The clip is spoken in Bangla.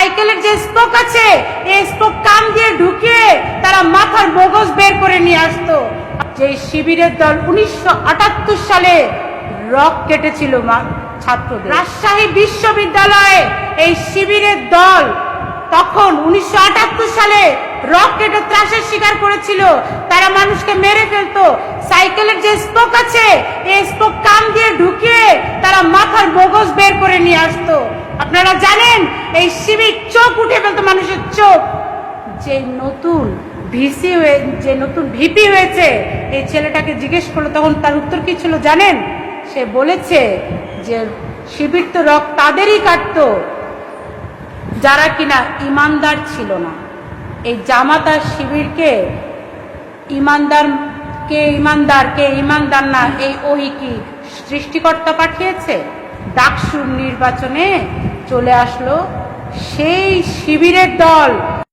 সাইকেলের যে স্পোক আছে এই স্পোক কান দিয়ে ঢুকিয়ে তারা মাথার মগজ বের করে নিয়ে আসতো। যে শিবিরের দল 1978 সালে রক কেটেছিল ছাত্রদের। রাজশাহী বিশ্ববিদ্যালয়ে এই শিবিরের দল তখন 1978 সালে রক কেটে ত্রাসের শিকার করেছিল। তারা মানুষকে মেরে ফেলতো। সাইকেলের যে স্পোক আছে এই স্পোক কান দিয়ে ঢুকিয়ে তারা মাথার মগজ বের করে নিয়ে আসতো। আপনারা জানেন এই শিবির চোখ উঠে ফেলতো, মানুষের চোখ। যে নতুন ভিপি হয়েছে এই ছেলেটাকে জিজ্ঞেস করলো, তখন তার উত্তর কি ছিল জানেন? সে বলেছে যে শিবির তো রক তাদেরই কাটতো যারা কিনা ইমানদার ছিল না। এই জামাত আর শিবিরকে কে ইমানদার না, এই ওই কি সৃষ্টিকর্তা পাঠিয়েছে? ডাকসুর নির্বাচনে চলে আসলো সেই শিবিরের দল